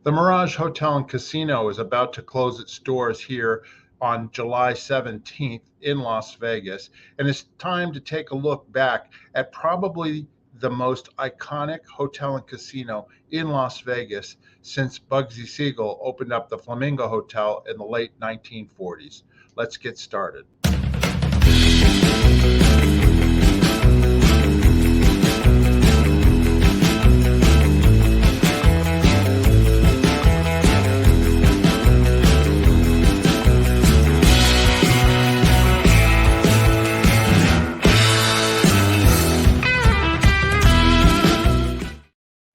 The Mirage Hotel and Casino is about to close its doors here on July 17th in Las Vegas, and it's time to take a look back at probably the most iconic hotel and casino in Las Vegas since Bugsy Siegel opened up the Flamingo Hotel in the late 1940s. Let's get started.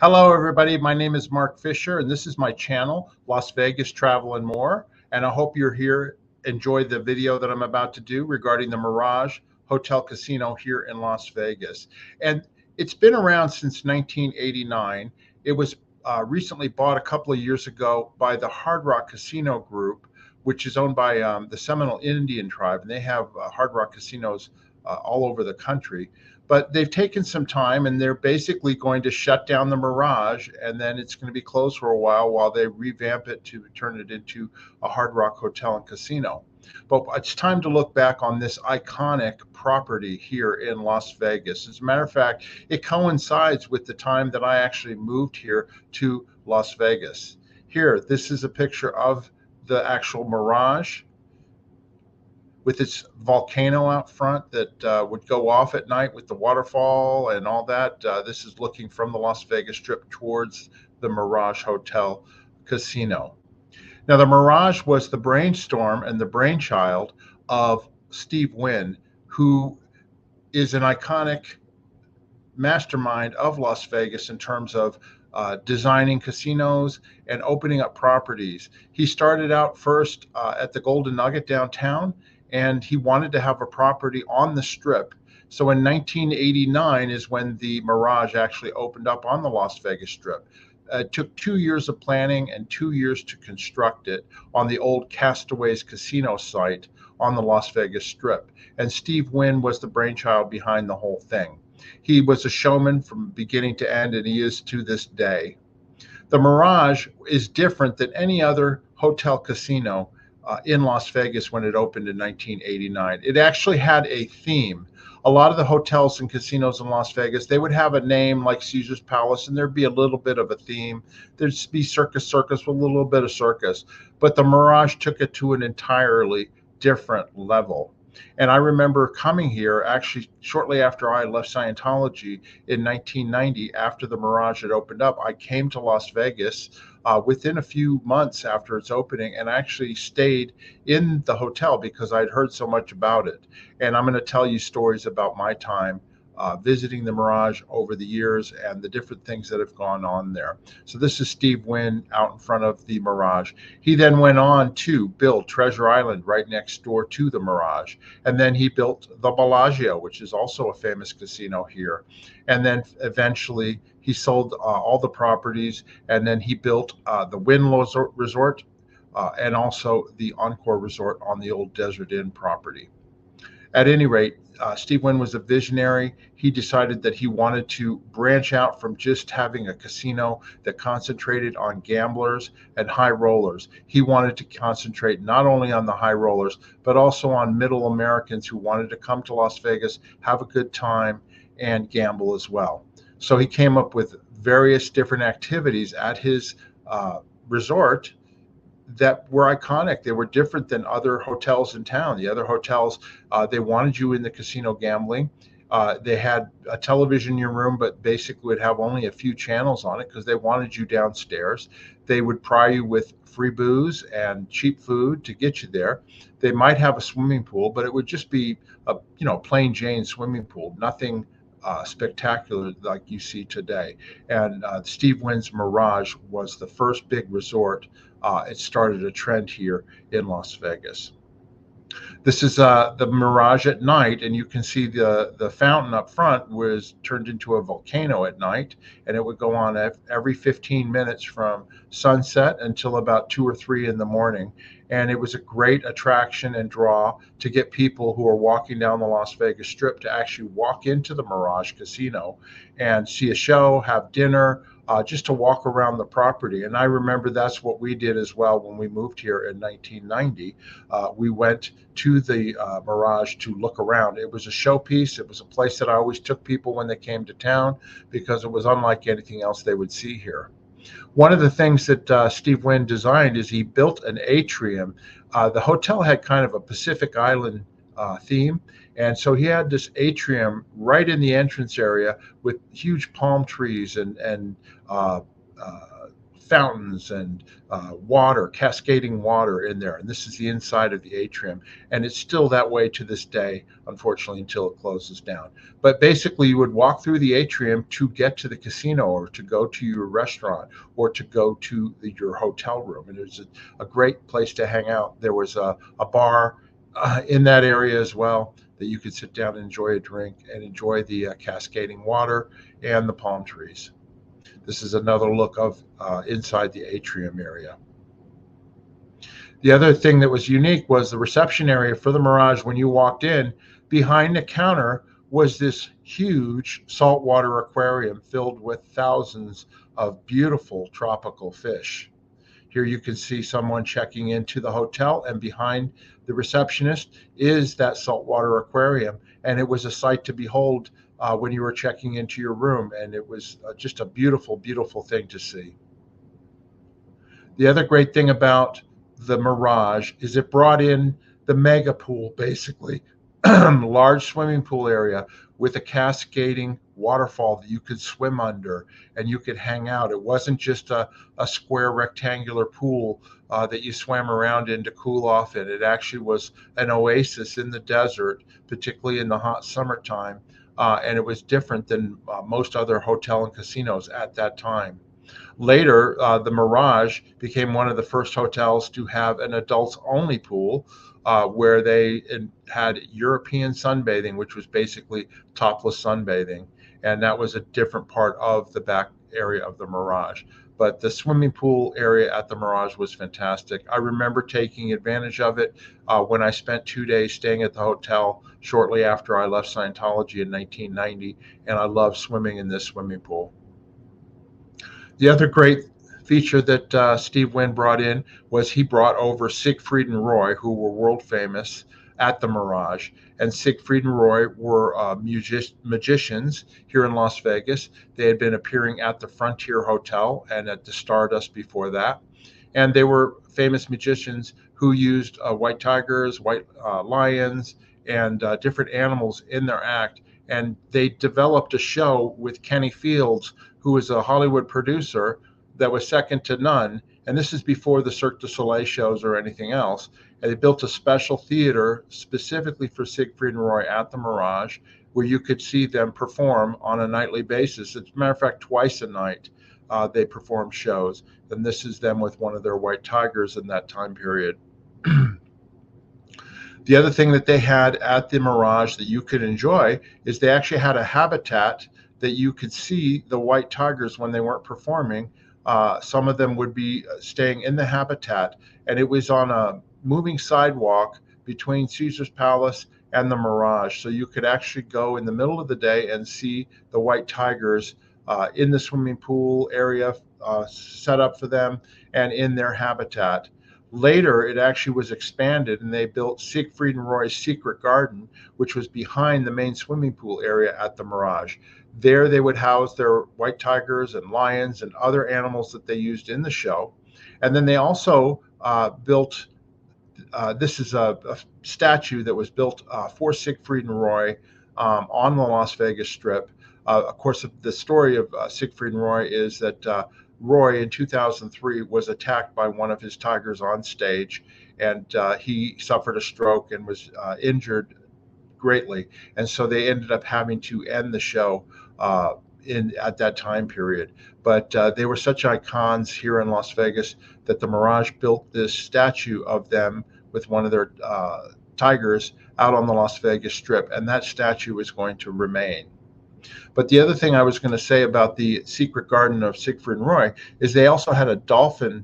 Hello, everybody. My name is Mark Fisher, and this is my channel, Las Vegas Travel and More. And I hope you're here, enjoy the video that I'm about to do regarding the Mirage Hotel Casino here in Las Vegas. And it's been around since 1989. It was recently bought a couple of years ago by the Hard Rock Casino Group, which is owned by the Seminole Indian tribe, and they have Hard Rock casinos all over the country. But they've taken some time, and they're basically going to shut down the Mirage, and then it's going to be closed for a while they revamp it to turn it into a Hard Rock Hotel and Casino. But it's time to look back on this iconic property here in Las Vegas. As a matter of fact, it coincides with the time that I actually moved here to Las Vegas. Here, this is a picture of the actual Mirage with its volcano out front that would go off at night with the waterfall and all that. This is looking from the Las Vegas Strip towards the Mirage Hotel Casino. Now, the Mirage was the brainstorm and the brainchild of Steve Wynn, who is an iconic mastermind of Las Vegas in terms of designing casinos and opening up properties. He started out first at the Golden Nugget downtown, and he wanted to have a property on the Strip. So in 1989 is when the Mirage actually opened up on the Las Vegas Strip. It took 2 years of planning and 2 years to construct it on the old Castaways Casino site on the Las Vegas Strip. And Steve Wynn was the brainchild behind the whole thing. He was a showman from beginning to end, and he is to this day. The Mirage is different than any other hotel casino in Las Vegas when it opened in 1989. It actually had a theme. A lot of the hotels and casinos in Las Vegas, they would have a name like Caesar's Palace, and there'd be a little bit of a theme. There'd be Circus with a little bit of circus. But the Mirage took it to an entirely different level. And I remember coming here actually shortly after I left Scientology in 1990, after the Mirage had opened up. I came to Las Vegas within a few months after its opening, and I actually stayed in the hotel because I'd heard so much about it. And I'm going to tell you stories about my time visiting the Mirage over the years and the different things that have gone on there. So this is Steve Wynn out in front of the Mirage. He then went on to build Treasure Island right next door to the Mirage. And then he built the Bellagio, which is also a famous casino here. And then eventually he sold all the properties, and then he built the Wynn Resort and also the Encore Resort on the old Desert Inn property. At any rate, Steve Wynn was a visionary. He decided that he wanted to branch out from just having a casino that concentrated on gamblers and high rollers. He wanted to concentrate not only on the high rollers, but also on middle Americans who wanted to come to Las Vegas, have a good time, and gamble as well. So he came up with various different activities at his resort that were iconic. They were different than other hotels in town. The other hotels, they wanted you in the casino gambling. They had a television in your room, but basically would have only a few channels on it because they wanted you downstairs. They would pry you with free booze and cheap food to get you there. They might have a swimming pool, but it would just be a plain Jane swimming pool, nothing spectacular like you see today. And Steve Wynn's Mirage was the first big resort. It started a trend here in Las Vegas. This is the Mirage at night, and you can see the fountain up front was turned into a volcano at night, and it would go on every 15 minutes from sunset until about 2 or 3 in the morning. And it was a great attraction and draw to get people who are walking down the Las Vegas Strip to actually walk into the Mirage Casino and see a show, have dinner, just to walk around the property. And I remember that's what we did as well when we moved here in 1990. We went to the Mirage to look around. It was a showpiece. It was a place that I always took people when they came to town because it was unlike anything else they would see here. One of the things that Steve Wynn designed is he built an atrium. The hotel had kind of a Pacific Island theme. And so he had this atrium right in the entrance area with huge palm trees and uh, uh, fountains and water, cascading water in there. And this is the inside of the atrium. And it's still that way to this day, unfortunately, until it closes down. But basically, you would walk through the atrium to get to the casino or to go to your restaurant or to go to your hotel room. And it was a great place to hang out. There was a bar in that area as well that you could sit down and enjoy a drink and enjoy the cascading water and the palm trees. This is another look of inside the atrium area. The other thing that was unique was the reception area for the Mirage. When you walked in, behind the counter was this huge saltwater aquarium filled with thousands of beautiful tropical fish. Here you can see someone checking into the hotel, and behind the receptionist is that saltwater aquarium. And it was a sight to behold when you were checking into your room. And it was just a beautiful, beautiful thing to see. The other great thing about the Mirage is it brought in the mega pool, basically, large swimming pool area with a cascading waterfall that you could swim under and you could hang out. It wasn't just a square rectangular pool that you swam around in to cool off in. It actually was an oasis in the desert, particularly in the hot summertime. And it was different than most other hotel and casinos at that time. Later, the Mirage became one of the first hotels to have an adults-only pool where they had European sunbathing, which was basically topless sunbathing. And that was a different part of the back area of the Mirage. But the swimming pool area at the Mirage was fantastic. I remember taking advantage of it when I spent 2 days staying at the hotel shortly after I left Scientology in 1990, and I loved swimming in this swimming pool. The other great feature that Steve Wynn brought in was he brought over Sigfried and Roy, who were world famous at the Mirage. And Sigfried and Roy were magicians here in Las Vegas. They had been appearing at the Frontier Hotel and at the Stardust before that. And they were famous magicians who used white tigers, white lions, and different animals in their act. And they developed a show with Kenny Fields, who was a Hollywood producer that was second to none. And this is before the Cirque du Soleil shows or anything else. And they built a special theater specifically for Sigfried and Roy at the Mirage, where you could see them perform on a nightly basis. As a matter of fact, twice a night they performed shows. And this is them with one of their white tigers in that time period. The other thing that they had at the Mirage that you could enjoy is they actually had a habitat that you could see the white tigers when they weren't performing. Some of them would be staying in the habitat, and it was on a moving sidewalk between Caesar's Palace and the Mirage. So you could actually go in the middle of the day and see the white tigers in the swimming pool area set up for them and in their habitat. Later, it actually was expanded, and they built Sigfried and Roy's Secret Garden, which was behind the main swimming pool area at the Mirage. There, they would house their white tigers and lions and other animals that they used in the show. And then they also built, this is a statue that was built for Sigfried and Roy on the Las Vegas Strip. Of course, the story of Sigfried and Roy is that Roy in 2003 was attacked by one of his tigers on stage, and he suffered a stroke and was injured greatly. And so they ended up having to end the show at that time period. But they were such icons here in Las Vegas that the Mirage built this statue of them with one of their tigers out on the Las Vegas Strip, and that statue is going to remain. But the other thing I was going to say about the Secret Garden of Sigfried and Roy is they also had a dolphin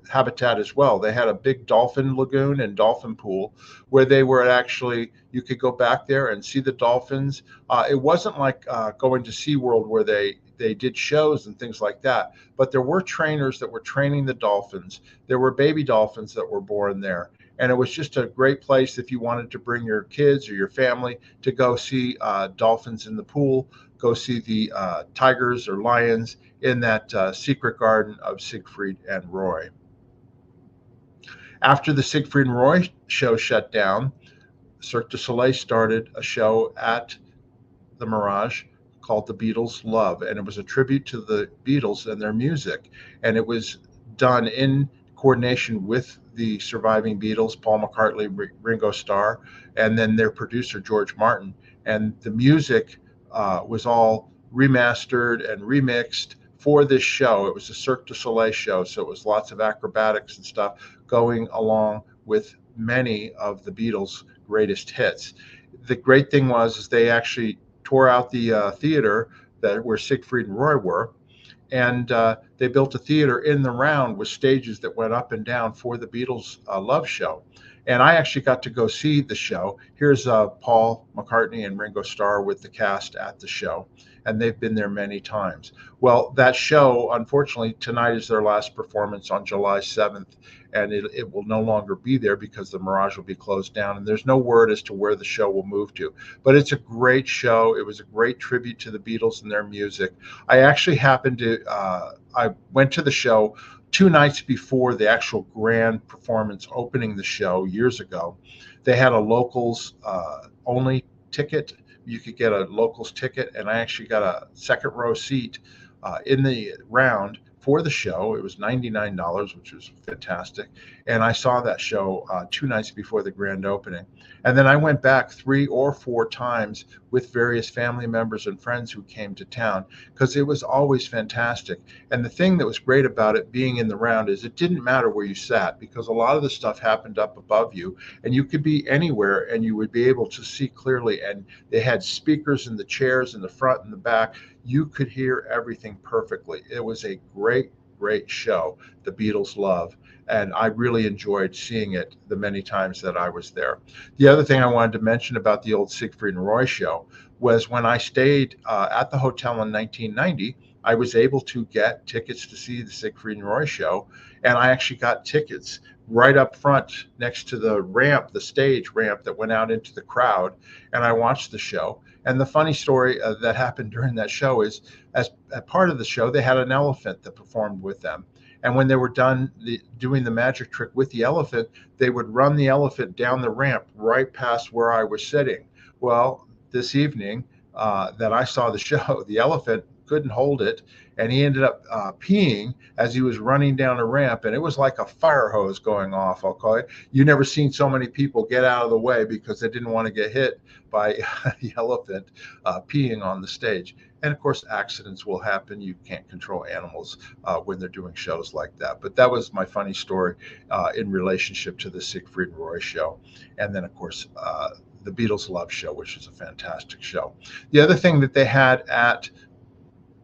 habitat as well. They had a big dolphin lagoon and dolphin pool where they were actually, you could go back there and see the dolphins. It wasn't like going to SeaWorld where they they did shows and things like that. But there were trainers that were training the dolphins. There were baby dolphins that were born there. And it was just a great place if you wanted to bring your kids or your family to go see dolphins in the pool, go see the tigers or lions in that secret garden of Sigfried and Roy. After the Sigfried and Roy show shut down, Cirque du Soleil started a show at the Mirage called The Beatles Love, and it was a tribute to the Beatles and their music. And it was done in coordination with the surviving Beatles, Paul McCartney, Ringo Starr, and then their producer, George Martin. And the music was all remastered and remixed for this show. It was a Cirque du Soleil show, so it was lots of acrobatics and stuff going along with many of the Beatles' greatest hits. The great thing was they actually tore out the theater where Sigfried and Roy were, and they built a theater in the round with stages that went up and down for the Beatles' Love show. And I actually got to go see the show. Here's Paul McCartney and Ringo Starr with the cast at the show, and they've been there many times. Well, that show, unfortunately, tonight is their last performance on July 7th, and it will no longer be there because the Mirage will be closed down, and there's no word as to where the show will move to. But it's a great show. It was a great tribute to the Beatles and their music. I actually happened to, I went to the show 2 nights before the actual grand performance opening the show years ago. They had a locals only ticket. You could get a locals ticket, and I actually got a second row seat in the round for the show. It was $99, which was fantastic. And I saw that show 2 nights before the grand opening. And then I went back 3 or 4 times with various family members and friends who came to town because it was always fantastic. And the thing that was great about it being in the round is it didn't matter where you sat because a lot of the stuff happened up above you and you could be anywhere and you would be able to see clearly. And they had speakers in the chairs in the front and the back. You could hear everything perfectly. It was a great show, The Beatles Love, and I really enjoyed seeing it the many times that I was there. The other thing I wanted to mention about the old Sigfried and Roy show was when I stayed at the hotel in 1990, I was able to get tickets to see the Sigfried and Roy show, and I actually got tickets right up front next to the ramp, the stage ramp that went out into the crowd, and I watched the show. And the funny story that happened during that show is, as a part of the show, they had an elephant that performed with them. And when they were done doing the magic trick with the elephant, they would run the elephant down the ramp right past where I was sitting. Well, this evening that I saw the show, the elephant couldn't hold it, and he ended up peeing as he was running down a ramp, and it was like a fire hose going off, I'll call it. You never seen so many people get out of the way because they didn't want to get hit by the elephant peeing on the stage. And of course, accidents will happen. You can't control animals when they're doing shows like that. But that was my funny story in relationship to the Sigfried and Roy show. And then, of course, the Beatles Love show, which is a fantastic show. The other thing that they had at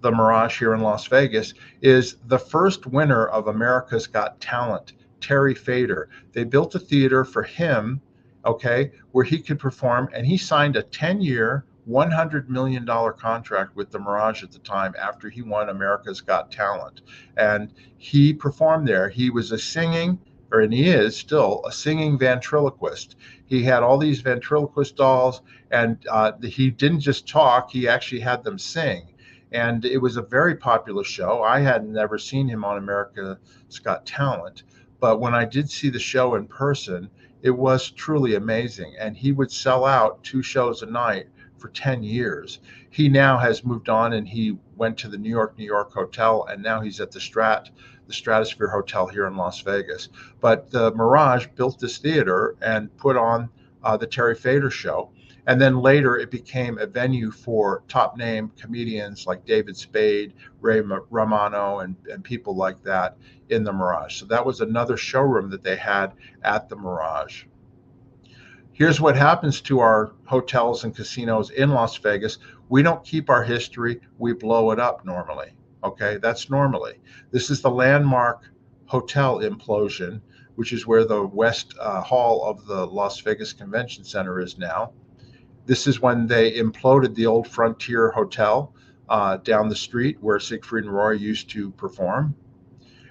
the Mirage here in Las Vegas is the first winner of America's Got Talent, Terry Fader. They built a theater for him, okay, where he could perform, and he signed a 10-year, $100 million contract with the Mirage at the time after he won America's Got Talent. And he performed there. He was and he is still a singing ventriloquist. He had all these ventriloquist dolls, and he didn't just talk, he actually had them sing. And it was a very popular show. I had never seen him on America's Got Talent, but when I did see the show in person, it was truly amazing. And he would sell out 2 shows a night for 10 years. He now has moved on and he went to the New York Hotel, and now he's at the Stratosphere Hotel here in Las Vegas. But the Mirage built this theater and put on the Terry Fader show. And then later it became a venue for top name comedians like David Spade, Ray Romano, and people like that in the Mirage. So that was another showroom that they had at the Mirage. Here's what happens to our hotels and casinos in Las Vegas. We don't keep our history, we blow it up normally. Okay, that's normally. This is the Landmark Hotel implosion, which is where the West Hall of the Las Vegas Convention Center is now. This is when they imploded the old Frontier Hotel down the street where Sigfried Roy used to perform.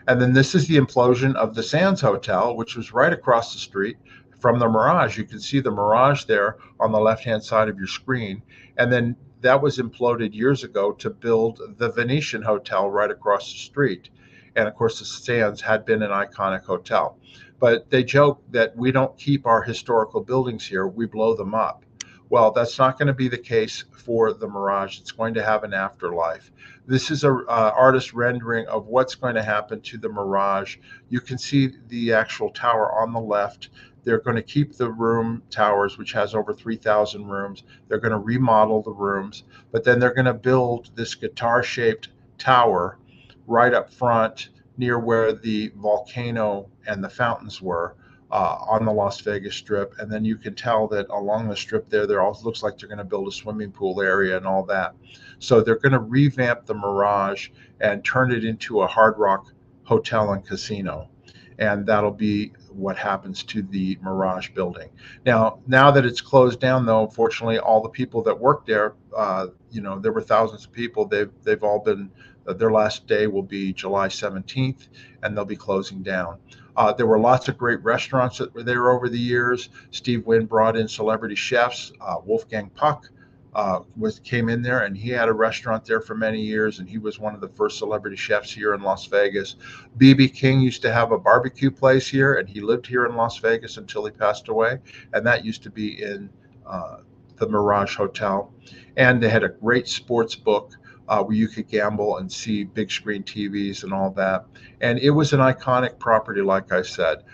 And then this is the implosion of the Sands Hotel, which was right across the street from the Mirage. You can see the Mirage there on the left-hand side of your screen. And then that was imploded years ago to build the Venetian Hotel right across the street. And of course, the Sands had been an iconic hotel. But they joke that we don't keep our historical buildings here, we blow them up. Well, that's not going to be the case for the Mirage. It's going to have an afterlife. This is a artist rendering of what's going to happen to the Mirage. You can see the actual tower on the left. They're going to keep the room towers, which has over 3,000 rooms. They're going to remodel the rooms, but then they're going to build this guitar-shaped tower right up front near where the volcano and the fountains were. On the Las Vegas Strip, and then you can tell that along the strip there also looks like they're going to build a swimming pool area and all that. So they're going to revamp the Mirage and turn it into a Hard Rock hotel and casino, and that'll be what happens to the Mirage building. Now that it's closed down, though, unfortunately, all the people that worked there, there were thousands of people. They've all been. Their last day will be July 17th, and they'll be closing down. There were lots of great restaurants that were there over the years. Steve Wynn brought in celebrity chefs. Wolfgang Puck came in there, and he had a restaurant there for many years, and he was one of the first celebrity chefs here in Las Vegas. B.B. King used to have a barbecue place here, and he lived here in Las Vegas until he passed away, and that used to be in the Mirage Hotel. And they had a great sports book where you could gamble and see big screen TVs and all that. And it was an iconic property, like I said.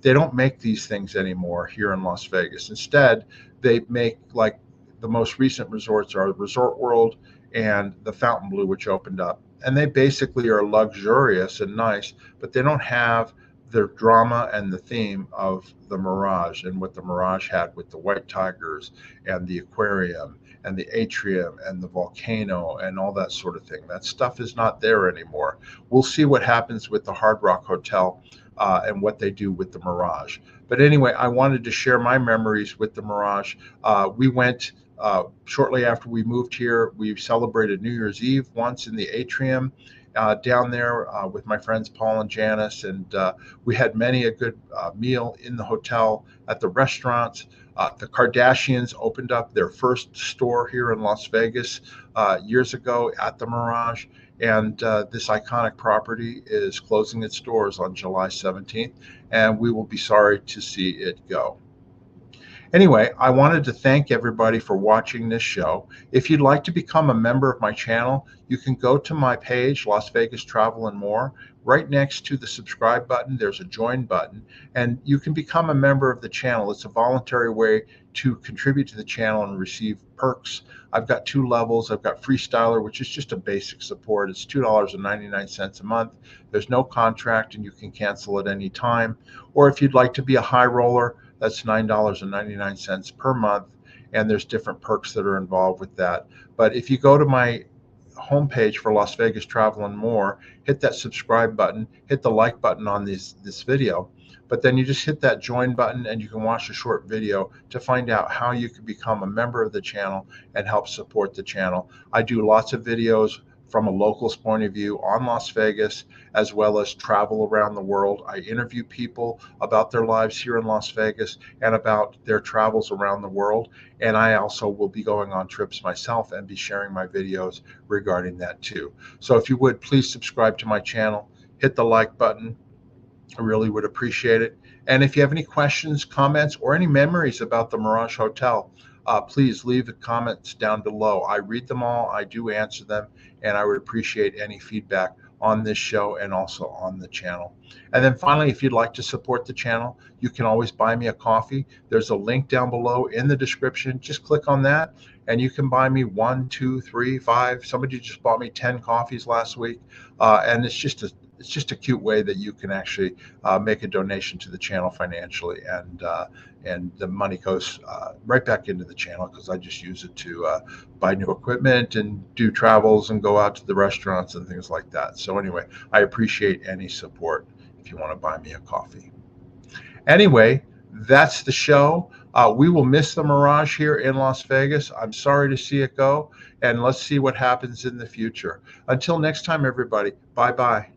They don't make these things anymore here in Las Vegas. Instead, they make, like, the most recent resorts are Resort World and the Fontainebleau, which opened up. And they basically are luxurious and nice, but they don't have the drama and the theme of the Mirage and what the Mirage had with the white tigers and the aquarium and the atrium and the volcano and all that sort of thing. That stuff is not there anymore. We'll see what happens with the Hard Rock Hotel and what they do with the Mirage. But anyway, I wanted to share my memories with the Mirage. We went shortly after we moved here. We celebrated New Year's Eve once in the atrium down there with my friends Paul and Janice, and we had many a good meal in the hotel, at the restaurants. The Kardashians opened up their first store here in Las Vegas years ago at the Mirage, and this iconic property is closing its doors on July 17th, and we will be sorry to see it go. Anyway, I wanted to thank everybody for watching this show. If you'd like to become a member of my channel, you can go to my page, Las Vegas Travel and More. Right next to the subscribe button, there's a join button, and you can become a member of the channel. It's a voluntary way to contribute to the channel and receive perks. I've got 2 levels. I've got Freestyler, which is just a basic support. It's $2.99 a month. There's no contract, and you can cancel at any time. Or if you'd like to be a high roller, that's $9.99 per month, and there's different perks that are involved with that. But if you go to my homepage for Las Vegas Travel and More, hit that subscribe button, hit the like button on this video, but then you just hit that join button and you can watch a short video to find out how you can become a member of the channel and help support the channel. I do lots of videos from a local's point of view on Las Vegas, as well as travel around the world. I interview people about their lives here in Las Vegas and about their travels around the world. And I also will be going on trips myself and be sharing my videos regarding that too. So if you would, please subscribe to my channel, hit the like button. I really would appreciate it. And if you have any questions, comments, or any memories about the Mirage Hotel, please leave the comments down below. I read them all, I do answer them, and I would appreciate any feedback on this show and also on the channel. And then finally, if you'd like to support the channel, you can always buy me a coffee. There's a link down below in the description. Just click on that and you can buy me 1, 2, 3, 5. Somebody just bought me 10 coffees last week, and it's just a cute way that you can actually make a donation to the channel financially, and the money goes right back into the channel because I just use it to buy new equipment and do travels and go out to the restaurants and things like that. So anyway, I appreciate any support if you want to buy me a coffee. Anyway, that's the show. We will miss the Mirage here in Las Vegas. I'm sorry to see it go, and let's see what happens in the future. Until next time, everybody, bye-bye.